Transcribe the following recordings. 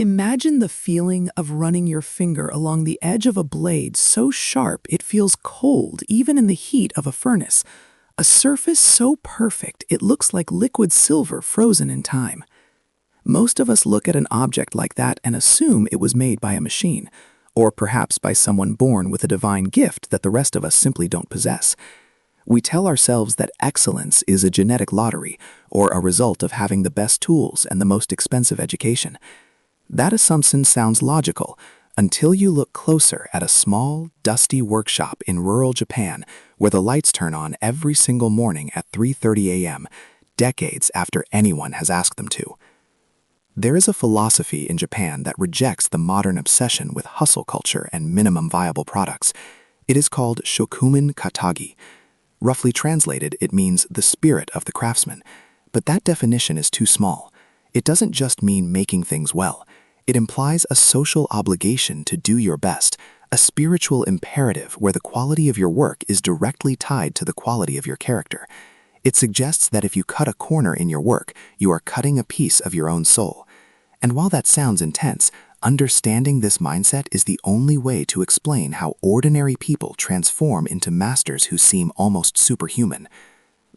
Imagine the feeling of running your finger along the edge of a blade so sharp it feels cold even in the heat of a furnace. A surface so perfect it looks like liquid silver frozen in time. Most of us look at an object like that and assume it was made by a machine, or perhaps by someone born with a divine gift that the rest of us simply don't possess. We tell ourselves that excellence is a genetic lottery or a result of having the best tools and the most expensive education. That assumption sounds logical until you look closer at a small, dusty workshop in rural Japan where the lights turn on every single morning at 3:30 a.m., decades after anyone has asked them to. There is a philosophy in Japan that rejects the modern obsession with hustle culture and minimum viable products. It is called Shokunin Katagi. Roughly translated, it means the spirit of the craftsman. But that definition is too small. It doesn't just mean making things well. It implies a social obligation to do your best, a spiritual imperative where the quality of your work is directly tied to the quality of your character. It suggests that if you cut a corner in your work, you are cutting a piece of your own soul. And while that sounds intense, understanding this mindset is the only way to explain how ordinary people transform into masters who seem almost superhuman.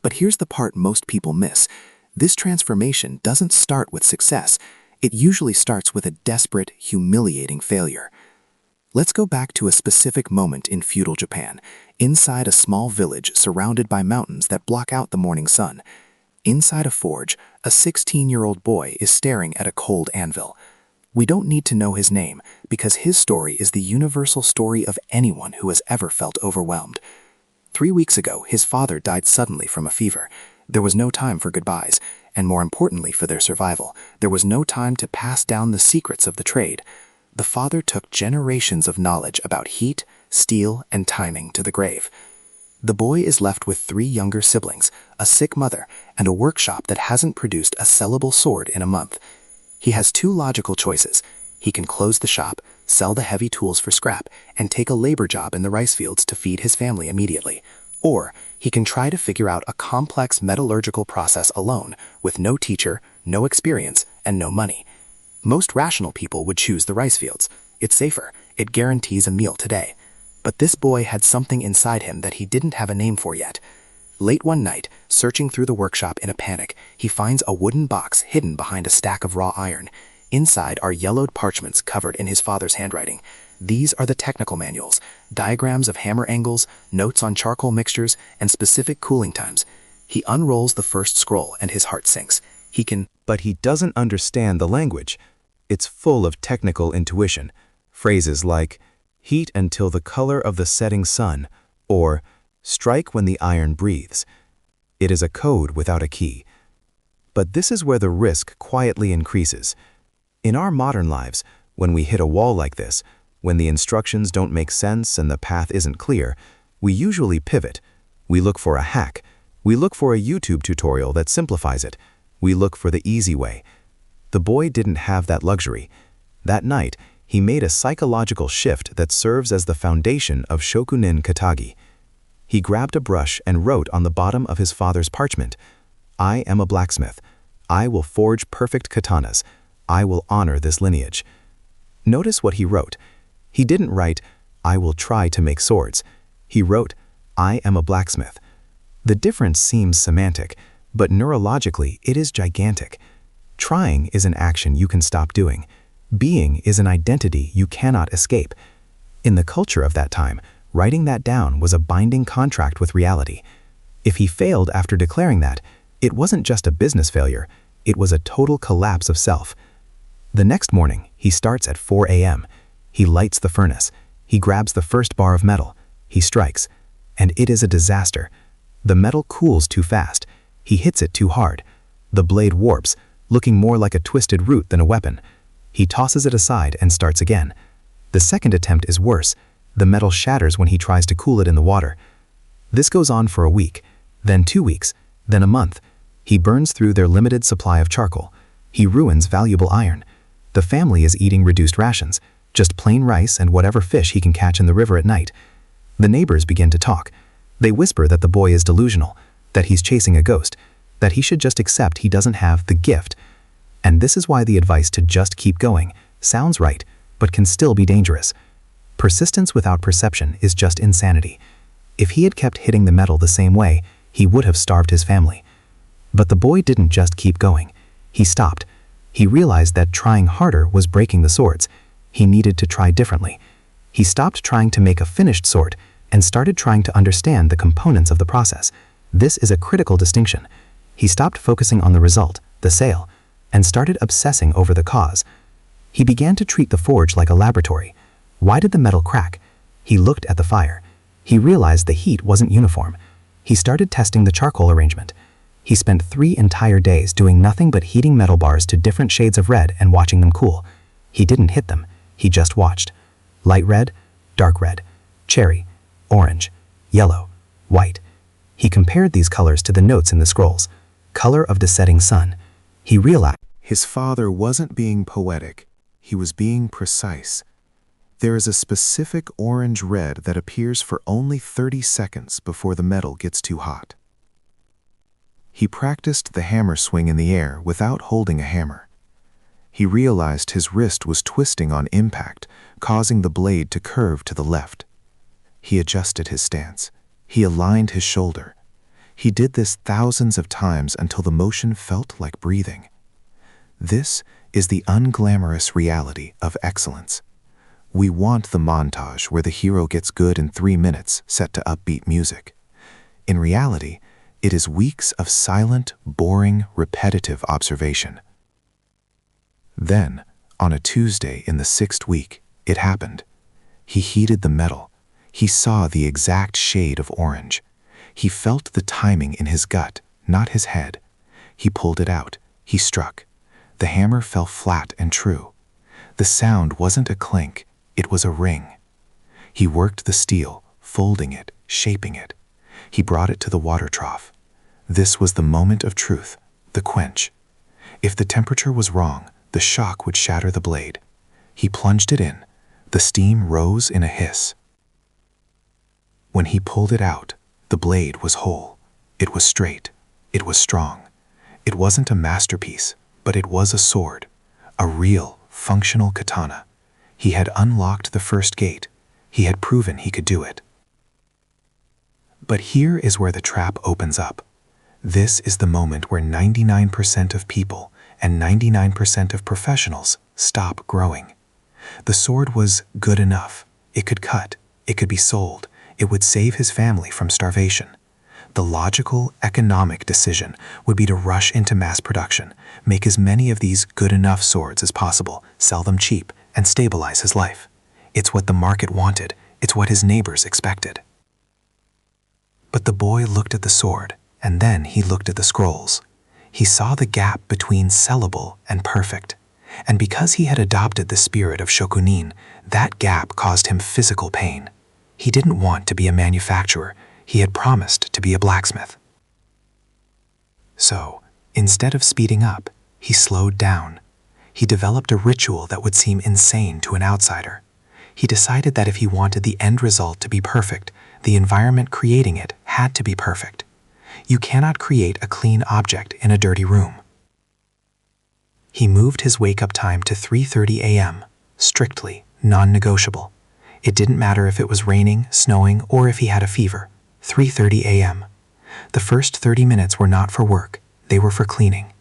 But here's the part most people miss. This transformation doesn't start with success. It usually starts with a desperate, humiliating failure. Let's go back to a specific moment in feudal Japan, inside a small village surrounded by mountains that block out the morning sun. Inside a forge, a 16-year-old boy is staring at a cold anvil. We don't need to know his name because his story is the universal story of anyone who has ever felt overwhelmed. 3 weeks ago, his father died suddenly from a fever. There was no time for goodbyes, and more importantly for their survival, there was no time to pass down the secrets of the trade. The father took generations of knowledge about heat, steel, and timing to the grave. The boy is left with 3 younger siblings, a sick mother, and a workshop that hasn't produced a sellable sword in a month. He has 2 logical choices. He can close the shop, sell the heavy tools for scrap, and take a labor job in the rice fields to feed his family immediately. Or he can try to figure out a complex metallurgical process alone, with no teacher, no experience, and no money. Most rational people would choose the rice fields. It's safer. It guarantees a meal today. But this boy had something inside him that he didn't have a name for yet. Late one night, searching through the workshop in a panic, he finds a wooden box hidden behind a stack of raw iron. Inside are yellowed parchments covered in his father's handwriting. These are the technical manuals, diagrams of hammer angles, notes on charcoal mixtures, and specific cooling times. He unrolls the first scroll and his heart sinks. But he doesn't understand the language. It's full of technical intuition. Phrases like, heat until the color of the setting sun, or strike when the iron breathes. It is a code without a key. But this is where the risk quietly increases. In our modern lives, when we hit a wall like this, when the instructions don't make sense and the path isn't clear, we usually pivot. We look for a hack. We look for a YouTube tutorial that simplifies it. We look for the easy way. The boy didn't have that luxury. That night, he made a psychological shift that serves as the foundation of Shokunin Katagi. He grabbed a brush and wrote on the bottom of his father's parchment, "I am a blacksmith. I will forge perfect katanas. I will honor this lineage." Notice what he wrote. He didn't write, "I will try to make swords." He wrote, "I am a blacksmith." The difference seems semantic, but neurologically it is gigantic. Trying is an action you can stop doing. Being is an identity you cannot escape. In the culture of that time, writing that down was a binding contract with reality. If he failed after declaring that, it wasn't just a business failure, it was a total collapse of self. The next morning, he starts at 4 a.m. He lights the furnace. He grabs the first bar of metal. He strikes. And it is a disaster. The metal cools too fast. He hits it too hard. The blade warps, looking more like a twisted root than a weapon. He tosses it aside and starts again. The second attempt is worse. The metal shatters when he tries to cool it in the water. This goes on for a week, then 2 weeks, then a month. He burns through their limited supply of charcoal. He ruins valuable iron. The family is eating reduced rations, just plain rice and whatever fish he can catch in the river at night. The neighbors begin to talk. They whisper that the boy is delusional, that he's chasing a ghost, that he should just accept he doesn't have the gift. And this is why the advice to just keep going, Sounds right, but can still be dangerous. Persistence without perception is just insanity. If he had kept hitting the metal the same way, he would have starved his family. But the boy didn't just keep going. He stopped. He realized that trying harder was breaking the swords. He needed to try differently. He stopped trying to make a finished sword and started trying to understand the components of the process. This is a critical distinction. He stopped focusing on the result, the sale, and started obsessing over the cause. He began to treat the forge like a laboratory. Why did the metal crack? He looked at the fire. He realized the heat wasn't uniform. He started testing the charcoal arrangement. He spent 3 entire days doing nothing but heating metal bars to different shades of red and watching them cool. He didn't hit them. He just watched. Light red, dark red, cherry, orange, yellow, white. He compared these colors to the notes in the scrolls. Color of the setting sun. He realized his father wasn't being poetic. He was being precise. There is a specific orange-red that appears for only 30 seconds before the metal gets too hot. He practiced the hammer swing in the air without holding a hammer. He realized his wrist was twisting on impact, causing the blade to curve to the left. He adjusted his stance. He aligned his shoulder. He did this thousands of times until the motion felt like breathing. This is the unglamorous reality of excellence. We want the montage where the hero gets good in 3 minutes, set to upbeat music. In reality, it is weeks of silent, boring, repetitive observation. Then, on a Tuesday in the 6th week, it happened. He heated the metal. He saw the exact shade of orange. He felt the timing in his gut, not his head. He pulled it out. He struck. The hammer fell flat and true. The sound wasn't a clink, it was a ring. He worked the steel, folding it, shaping it. He brought it to the water trough. This was the moment of truth, the quench. If the temperature was wrong, the shock would shatter the blade. He plunged it in. The steam rose in a hiss. When he pulled it out, the blade was whole. It was straight. It was strong. It wasn't a masterpiece, but it was a sword, a real, functional katana. He had unlocked the first gate. He had proven he could do it. But here is where the trap opens up. This is the moment where 99% of people and 99% of professionals stop growing. The sword was good enough. It could cut. It could be sold. It would save his family from starvation. The logical, economic decision would be to rush into mass production, make as many of these good enough swords as possible, sell them cheap, and stabilize his life. It's what the market wanted. It's what his neighbors expected. But the boy looked at the sword, and then he looked at the scrolls. He saw the gap between sellable and perfect. And because he had adopted the spirit of Shokunin, that gap caused him physical pain. He didn't want to be a manufacturer. He had promised to be a blacksmith. So, instead of speeding up, he slowed down. He developed a ritual that would seem insane to an outsider. He decided that if he wanted the end result to be perfect, the environment creating it had to be perfect. You cannot create a clean object in a dirty room. He moved his wake-up time to 3:30 a.m., strictly non-negotiable. It didn't matter if it was raining, snowing, or if he had a fever. 3:30 a.m. The first 30 minutes were not for work, they were for cleaning.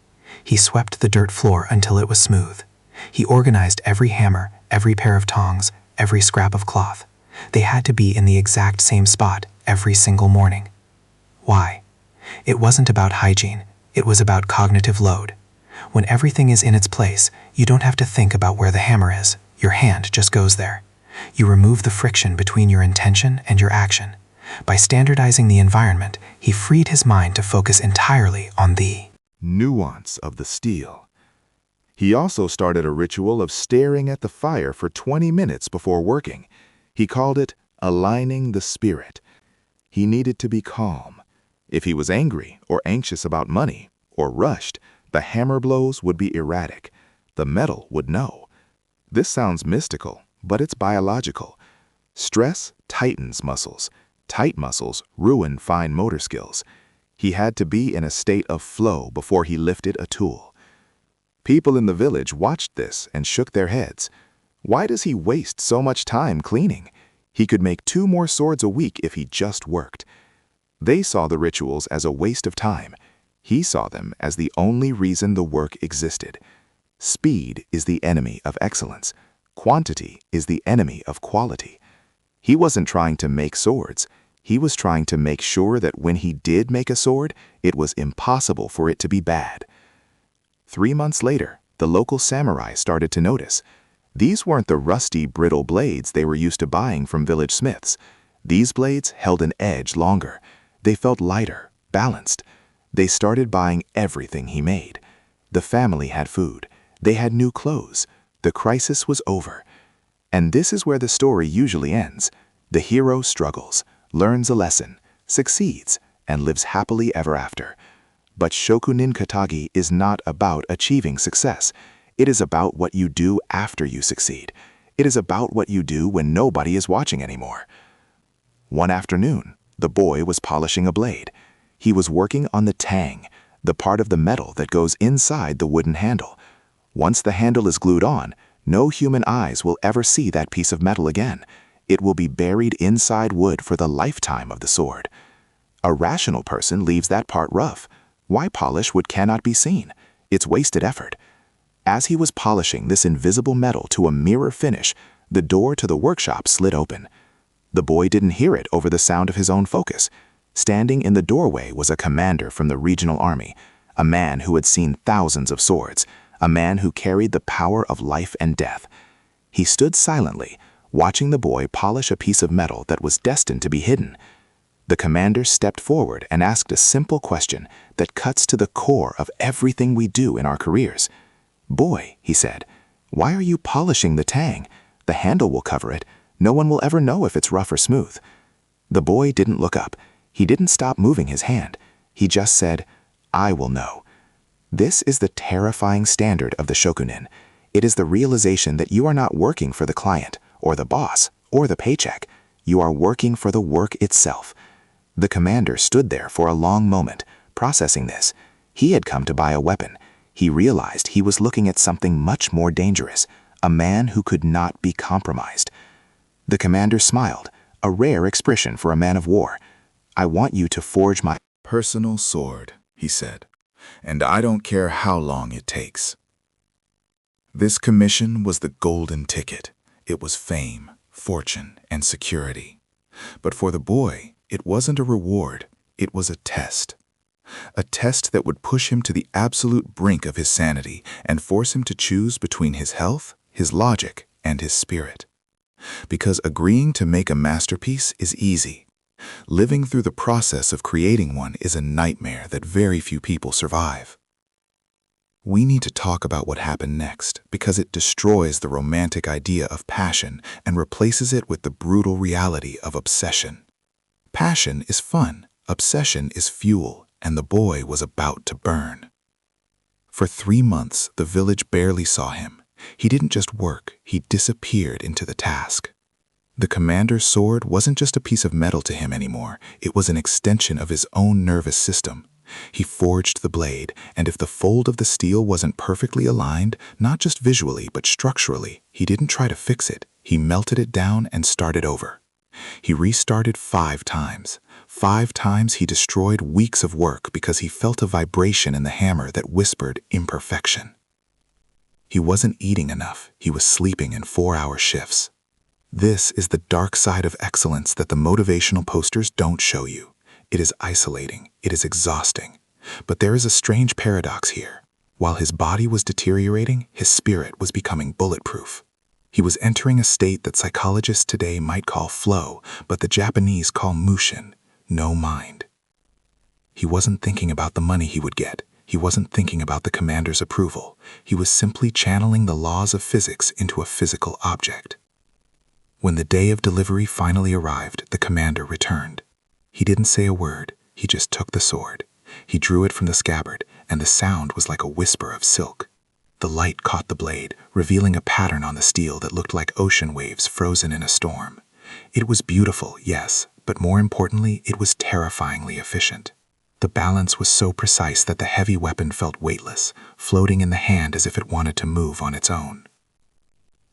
He swept the dirt floor until it was smooth. He organized every hammer, every pair of tongs, every scrap of cloth. They had to be in the exact same spot every single morning. Why? It wasn't about hygiene, it was about cognitive load. When everything is in its place, you don't have to think about where the hammer is. Your hand just goes there. You remove the friction between your intention and your action. By standardizing the environment, he freed his mind to focus entirely on the nuance of the steel. He also started a ritual of staring at the fire for 20 minutes before working. He called it aligning the spirit. He needed to be calm. If he was angry or anxious about money or rushed, the hammer blows would be erratic. The metal would know. This sounds mystical, but it's biological. Stress tightens muscles. Tight muscles ruin fine motor skills. He had to be in a state of flow before he lifted a tool. People in the village watched this and shook their heads. Why does he waste so much time cleaning? He could make 2 more swords a week if he just worked. They saw the rituals as a waste of time. He saw them as the only reason the work existed. Speed is the enemy of excellence. Quantity is the enemy of quality. He wasn't trying to make swords. He was trying to make sure that when he did make a sword, it was impossible for it to be bad. 3 months later, the local samurai started to notice. These weren't the rusty, brittle blades they were used to buying from village smiths. These blades held an edge longer. They felt lighter, balanced. They started buying everything he made. The family had food. They had new clothes. The crisis was over. And this is where the story usually ends. The hero struggles, learns a lesson, succeeds, and lives happily ever after. But Shokunin Katagi is not about achieving success. It is about what you do after you succeed. It is about what you do when nobody is watching anymore. One afternoon, the boy was polishing a blade. He was working on the tang, the part of the metal that goes inside the wooden handle. Once the handle is glued on, no human eyes will ever see that piece of metal again. It will be buried inside wood for the lifetime of the sword. A rational person leaves that part rough. Why polish what cannot be seen? It's wasted effort. As he was polishing this invisible metal to a mirror finish, the door to the workshop slid open. The boy didn't hear it over the sound of his own focus. Standing in the doorway was a commander from the regional army, a man who had seen thousands of swords, a man who carried the power of life and death. He stood silently, watching the boy polish a piece of metal that was destined to be hidden. The commander stepped forward and asked a simple question that cuts to the core of everything we do in our careers. "Boy," he said, "why are you polishing the tang? The handle will cover it. No one will ever know if it's rough or smooth." The boy didn't look up. He didn't stop moving his hand. He just said, "I will know." This is the terrifying standard of the Shokunin. It is the realization that you are not working for the client, or the boss, or the paycheck. You are working for the work itself. The commander stood there for a long moment, processing this. He had come to buy a weapon. He realized he was looking at something much more dangerous, a man who could not be compromised. The commander smiled, a rare expression for a man of war. "I want you to forge my personal sword," he said, "and I don't care how long it takes." This commission was the golden ticket. It was fame, fortune, and security. But for the boy, it wasn't a reward, it was a test. A test that would push him to the absolute brink of his sanity and force him to choose between his health, his logic, and his spirit. Because agreeing to make a masterpiece is easy. Living through the process of creating one is a nightmare that very few people survive. We need to talk about what happened next because it destroys the romantic idea of passion and replaces it with the brutal reality of obsession. Passion is fun, obsession is fuel, and the boy was about to burn. For 3 months, the village barely saw him. He didn't just work, he disappeared into the task. The commander's sword wasn't just a piece of metal to him anymore, it was an extension of his own nervous system. He forged the blade, and if the fold of the steel wasn't perfectly aligned, not just visually but structurally, he didn't try to fix it. He melted it down and started over. He restarted 5 times. 5 times he destroyed weeks of work because he felt a vibration in the hammer that whispered imperfection. He wasn't eating enough, he was sleeping in 4-hour shifts. This is the dark side of excellence that the motivational posters don't show you. It is isolating, it is exhausting. But there is a strange paradox here. While his body was deteriorating, his spirit was becoming bulletproof. He was entering a state that psychologists today might call flow, but the Japanese call mushin, no mind. He wasn't thinking about the money he would get. He wasn't thinking about the commander's approval. He was simply channeling the laws of physics into a physical object. When the day of delivery finally arrived, the commander returned. He didn't say a word, he just took the sword. He drew it from the scabbard, and the sound was like a whisper of silk. The light caught the blade, revealing a pattern on the steel that looked like ocean waves frozen in a storm. It was beautiful, yes, but more importantly, it was terrifyingly efficient. The balance was so precise that the heavy weapon felt weightless, floating in the hand as if it wanted to move on its own.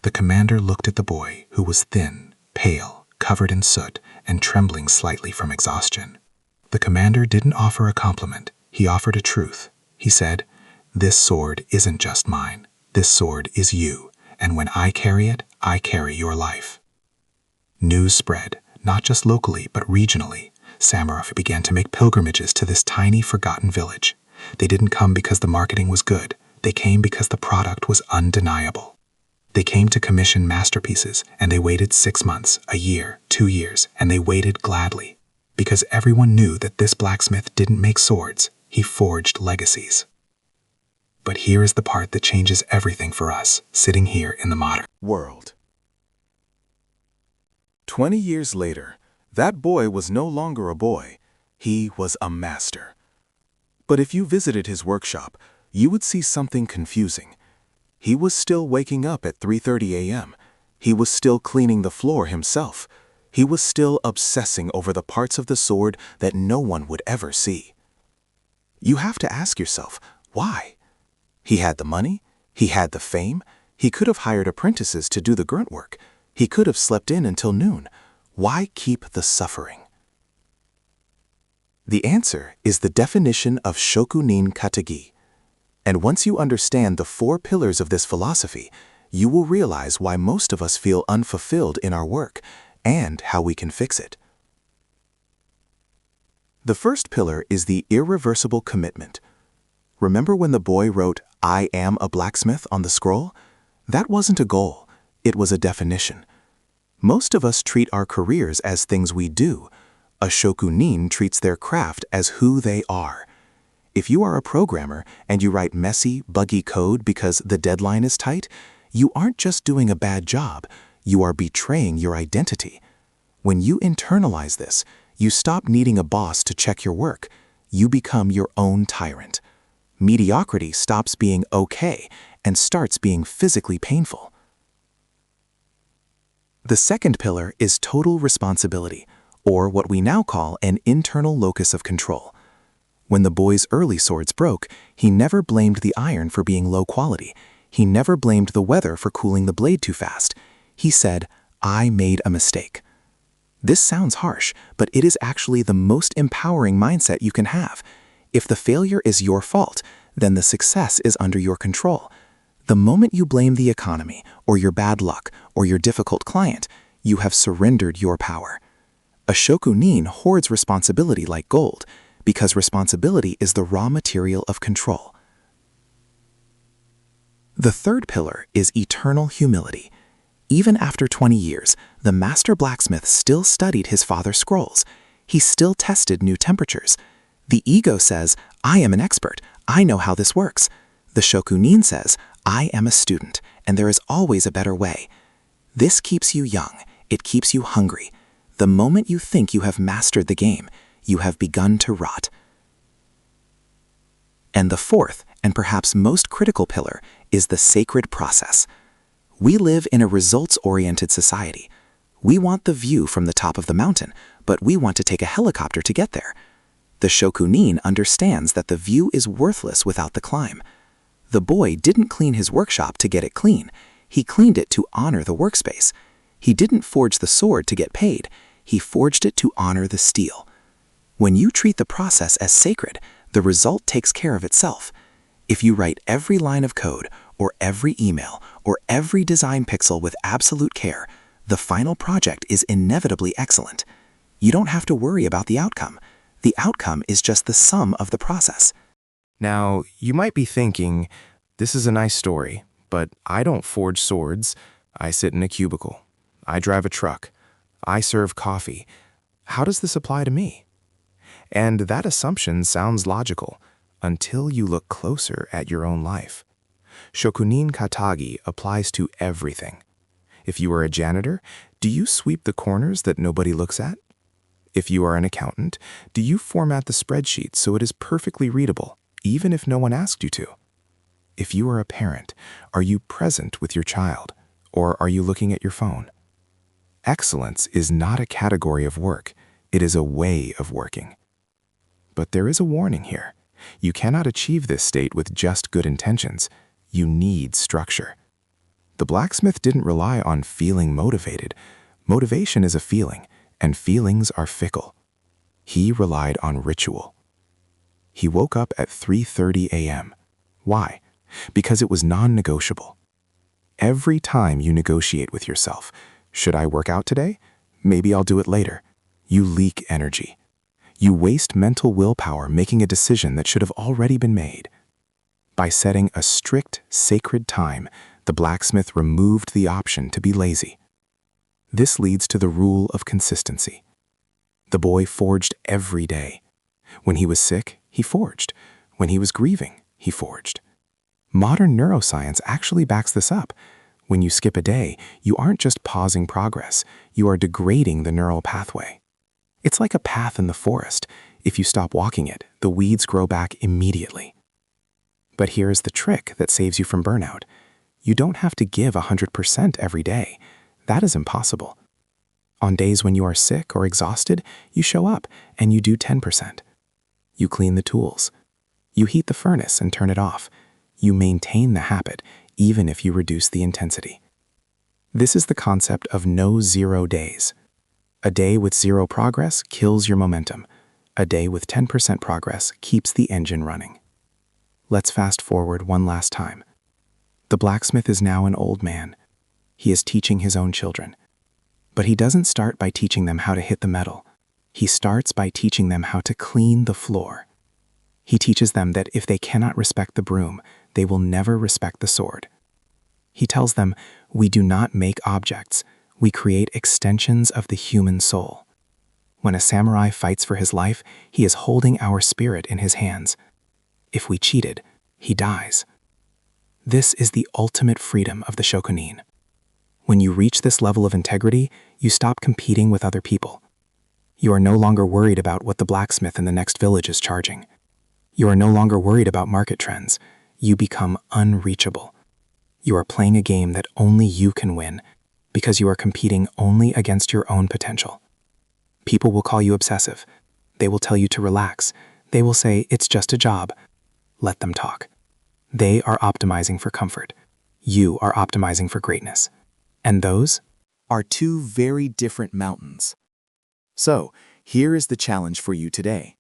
The commander looked at the boy, who was thin, pale, covered in soot, and trembling slightly from exhaustion. The commander didn't offer a compliment. He offered a truth. He said, "This sword isn't just mine. This sword is you, and when I carry it, I carry your life." News spread, not just locally, but regionally. Samurai began to make pilgrimages to this tiny, forgotten village. They didn't come because the marketing was good. They came because the product was undeniable. They came to commission masterpieces, and they waited 6 months, a year, 2 years, and they waited gladly, because everyone knew that this blacksmith didn't make swords, he forged legacies. But here is the part that changes everything for us, sitting here in the modern world. 20 years later, that boy was no longer a boy. He was a master. But if you visited his workshop, you would see something confusing. He was still waking up at 3:30 a.m. He was still cleaning the floor himself. He was still obsessing over the parts of the sword that no one would ever see. You have to ask yourself, why? He had the money. He had the fame. He could have hired apprentices to do the grunt work. He could have slept in until noon. Why keep the suffering? The answer is the definition of Shokunin Katagi. And once you understand the 4 pillars of this philosophy, you will realize why most of us feel unfulfilled in our work and how we can fix it. The first pillar is the irreversible commitment. Remember when the boy wrote, "I am a blacksmith" on the scroll? That wasn't a goal. It was a definition. Most of us treat our careers as things we do. A shokunin treats their craft as who they are. If you are a programmer and you write messy, buggy code because the deadline is tight, you aren't just doing a bad job, you are betraying your identity. When you internalize this, you stop needing a boss to check your work. You become your own tyrant. Mediocrity stops being okay and starts being physically painful. The second pillar is total responsibility, or what we now call an internal locus of control. When the boy's early swords broke, he never blamed the iron for being low quality. He never blamed the weather for cooling the blade too fast. He said, "I made a mistake." This sounds harsh, but it is actually the most empowering mindset you can have. If the failure is your fault, then the success is under your control. The moment you blame the economy, or your bad luck, or your difficult client, you have surrendered your power. A shokunin hoards responsibility like gold, because responsibility is the raw material of control. The third pillar is eternal humility. Even after 20 years, the master blacksmith still studied his father's scrolls. He still tested new temperatures. The ego says, "I am an expert. I know how this works." The shokunin says, "I am a student, and there is always a better way." This keeps you young. It keeps you hungry. The moment you think you have mastered the game, you have begun to rot. And the fourth, and perhaps most critical pillar, is the sacred process. We live in a results-oriented society. We want the view from the top of the mountain, but we want to take a helicopter to get there. The shokunin understands that the view is worthless without the climb. The boy didn't clean his workshop to get it clean. He cleaned it to honor the workspace. He didn't forge the sword to get paid. He forged it to honor the steel. When you treat the process as sacred, the result takes care of itself. If you write every line of code, or every email, or every design pixel with absolute care, the final project is inevitably excellent. You don't have to worry about the outcome. The outcome is just the sum of the process. Now, you might be thinking, this is a nice story, but I don't forge swords. I sit in a cubicle. I drive a truck. I serve coffee. How does this apply to me? And that assumption sounds logical until you look closer at your own life. Shokunin Katagi applies to everything. If you are a janitor, do you sweep the corners that nobody looks at? If you are an accountant, do you format the spreadsheet so it is perfectly readable, even if no one asked you to? If you are a parent, are you present with your child, or are you looking at your phone? Excellence is not a category of work, it is a way of working. but there is a warning here. You cannot achieve this state with just good intentions. You need structure. The blacksmith didn't rely on feeling motivated. Motivation is a feeling, and feelings are fickle. He relied on ritual. He woke up at 3:30 a.m. Why? Because it was non-negotiable. Every time you negotiate with yourself, should I work out today? Maybe I'll do it later. You leak energy. You waste mental willpower making a decision that should have already been made. By setting a strict, sacred time, the blacksmith removed the option to be lazy. This leads to the rule of consistency. The boy forged every day. When he was sick, he forged. When he was grieving, he forged. Modern neuroscience actually backs this up. When you skip a day, you aren't just pausing progress, you are degrading the neural pathway. It's like a path in the forest. If you stop walking it, the weeds grow back immediately. But here's the trick that saves you from burnout. You don't have to give 100% every day. That is impossible. On days when you are sick or exhausted, you show up and you do 10%. You clean the tools. You heat the furnace and turn it off. You maintain the habit, even if you reduce the intensity. This is the concept of no 0 days. A day with 0 progress kills your momentum. A day with 10% progress keeps the engine running. Let's fast forward one last time. The blacksmith is now an old man. He is teaching his own children. But he doesn't start by teaching them how to hit the metal. He starts by teaching them how to clean the floor. He teaches them that if they cannot respect the broom, they will never respect the sword. He tells them, we do not make objects, we create extensions of the human soul. When a samurai fights for his life, he is holding our spirit in his hands. If we cheated, he dies. This is the ultimate freedom of the Shokunin. When you reach this level of integrity, you stop competing with other people. You are no longer worried about what the blacksmith in the next village is charging. You are no longer worried about market trends. You become unreachable. You are playing a game that only you can win because you are competing only against your own potential. People will call you obsessive. They will tell you to relax. They will say, it's just a job. Let them talk. They are optimizing for comfort. You are optimizing for greatness. And those are two very different mountains. So, here is the challenge for you today.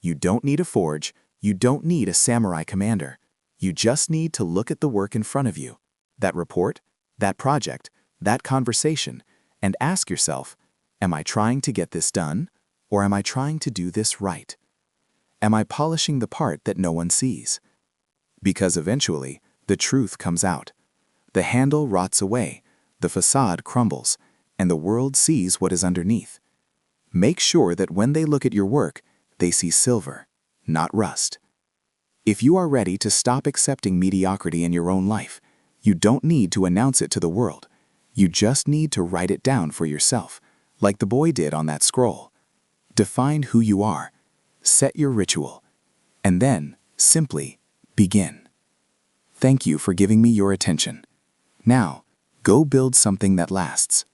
You don't need a forge. You don't need a samurai commander. You just need to look at the work in front of you, that report, that project, that conversation, and ask yourself, am I trying to get this done, or am I trying to do this right? Am I polishing the part that no one sees? Because eventually, the truth comes out. The handle rots away, the facade crumbles, and the world sees what is underneath. Make sure that when they look at your work, they see silver, not rust. If you are ready to stop accepting mediocrity in your own life, you don't need to announce it to the world. You just need to write it down for yourself, like the boy did on that scroll. Define who you are, set your ritual, and then simply begin. Thank you for giving me your attention. Now, go build something that lasts.